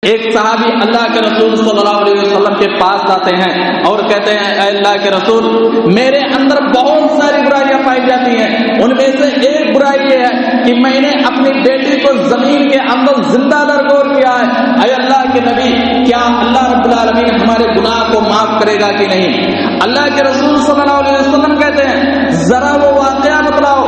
ایک صحابی اللہ کے رسول صلی اللہ علیہ وسلم کے پاس آتے ہیں اور کہتے ہیں اے اللہ کے رسول، میرے اندر بہت ساری برائیاں پائی جاتی ہیں، ان میں سے ایک برائی یہ ہے کہ میں نے اپنی بیٹی کو زمین کے اندر زندہ درگور کیا ہے۔ اے اللہ کے نبی، کیا اللہ رب العالمین ہمارے گناہ کو معاف کرے گا کہ نہیں؟ اللہ کے رسول صلی اللہ علیہ وسلم کہتے ہیں ذرا وہ واقعہ بتلاؤ،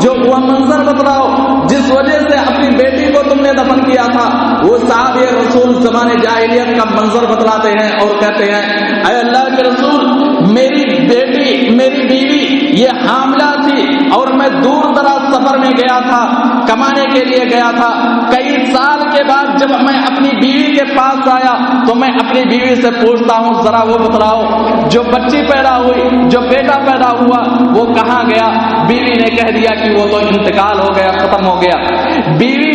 جو وہ منظر بتلاؤ جس وجہ سے اپنی بیٹی کو تم نے دفن کیا تھا۔ وہ صحابی رسول زمانے جاہلیت کا منظر بتلاتے ہیں اور کہتے ہیں اے اللہ کے رسول، میری بیٹی، میری بیوی یہ حاملہ تھی اور میں دور دراز سفر میں گیا تھا، کمانے کے لیے گیا تھا۔ کئی سال کے بعد جب میں اپنی بیوی کے پاس آیا تو میں اپنی بیوی سے پوچھتا ہوں ذرا وہ بتلاؤ، جو بچی پیدا ہوئی، جو بیٹا پیدا ہوا، وہ کہاں گیا؟ بیوی نے کہہ دیا کہ وہ تو انتقال ہو گیا، ختم ہو گیا۔ بیوی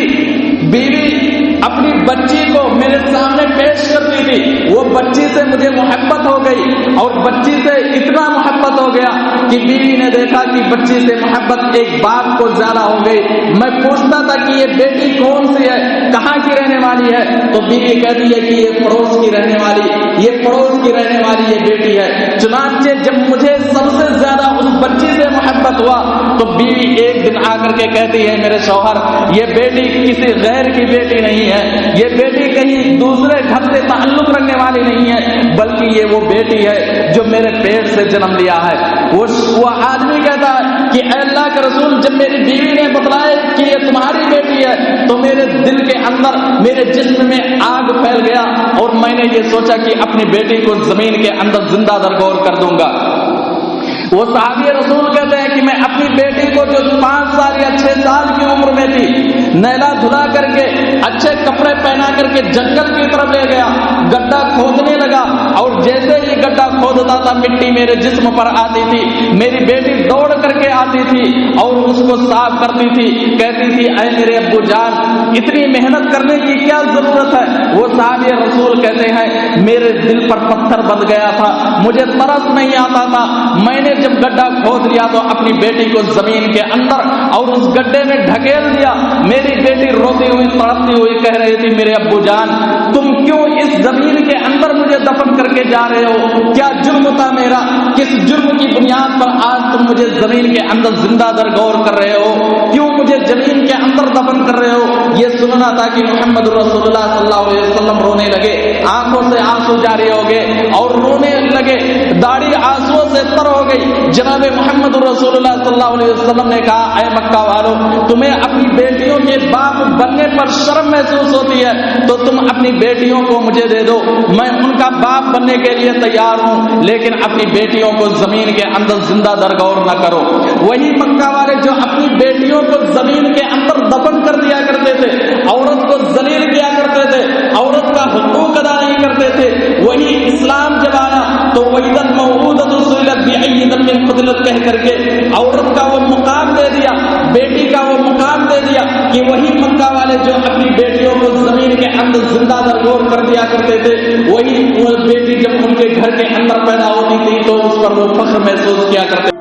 اپنی بچی کو میرے سامنے پیش کرتی تھی، وہ بچی سے مجھے محبت ہو گئی اور بچی سے اتنا محبت ہو گیا کہ بیوی نے دیکھا کہ بچی سے محبت ایک باپ کو زیادہ ہو گئی۔ میں پوچھتا تھا کہ یہ بیٹی کون سی ہے، کہاں کی رہنے والی ہے؟ تو بیوی کہتی ہے کہ یہ پڑوس کی رہنے والی، یہ پڑوس کی رہنے والی یہ بیٹی ہے۔ چنانچہ جب مجھے سب سے زیادہ اس بچی سے محبت ہوا تو بیوی ایک دن آ کر کے کہتی ہے میرے شوہر، یہ بیٹی کسی غیر کی بیٹی نہیں ہے، یہ بیٹی کہیں دوسرے گھر سے تعلق رکھنے والی نہیں ہے، بلکہ یہ وہ بیٹی ہے جو میرے پیٹ سے جنم لیا ہے۔ وہ آدمی کہتا ہے کہ اے اللہ کے رسول، جب میری بیوی نے بتلایا کہ یہ تمہاری بیٹی ہے تو میرے دل کے اندر، میرے جسم میں آگ پھیل گیا اور میں نے یہ سوچا کہ اپنی بیٹی کو زمین کے اندر زندہ درگور کر دوں گا۔ وہ صحابی رسول کہتے ہیں کہ میں اپنی بیٹی کو جو 5 سال یا 6 سال کی عمر میں تھی، نیلا دھلا کر کے، اچھے کپڑے پہنا کر کے جنگل کی طرف لے گیا، گڈھا کھودنے لگا اور جیسے ہی گڈھا کھودتا تھا مٹی میرے جسم پر آتی تھی، میری بیٹی دوڑ کر کے آتی تھی اور اس کو صاف کرتی تھی، کہتی تھی اے میرے ابو جان، اتنی محنت کرنے کی کیا ضرورت ہے؟ وہ صحابی رسول کہتے ہیں میرے دل پر پتھر بندھ گیا تھا، مجھے ترس نہیں آتا تھا، میں نے جب گڈھا کھود لیا تو اپنی بیٹی کو زمین کے اندر اور اس گڈھے میں ڈھکیل دیا۔ میری بیٹی روتی ہوئی تڑپتی ہوئی کہہ رہی تھی میرے ابو جان، تم کیوں اس زمین کے اندر مجھے دفن کر کے جا رہے ہو؟ کیا جرم تھا میرا؟ کس جرم کی بنیاد پر آج تم مجھے زمین کے اندر زندہ درگور کر رہے ہو؟ کیوں مجھے زمین کے اندر دفن کر رہے ہو؟ یہ سننا تھا کہ محمد رسول اللہ صلی اللہ علیہ وسلم رونے لگے، آنکھوں سے آنسو جاری ہو گئے اور رونے لگے، داڑھی آنسو سے تر ہو گئی۔ جناب محمد رسول اللہ صلی اللہ علیہ وسلم نے کہا اے مکہ والو، تمہیں اپنی بیٹیوں کے باپ بننے پر شرم محسوس ہوتی ہے تو تم اپنی بیٹیوں کو مجھے دے دو، میں ان کا باپ بننے کے لیے تیار ہوں، لیکن اپنی بیٹیوں کو زمین کے اندر زندہ درگور نہ کرو۔ وہی مکہ والے جو اپنی بیٹیوں کو زمین کے اندر دفن کر دیا کرتے تھے، عورت کو ذلیل کیا کرتے تھے، عورت کا حقوق ادا نہیں کرتے تھے، وہی اسلام جب آیا تو وَإِذَا الْمَوْءُودَةُ سُئِلَتْ بِأَيِّ ذَنبٍ قُتِلَتْ کہہ کر کے عورت کا وہ مقام دے دیا، بیٹی کا وہ مقام دے دیا کہ وہی مکہ والے جو اپنی بیٹیوں کو زمین کے اندر زندہ درگور کر دیا کرتے تھے، وہی وہ بیٹی جب ان کے گھر کے اندر پیدا ہوتی تھی تو اس پر وہ فخر محسوس کیا کرتے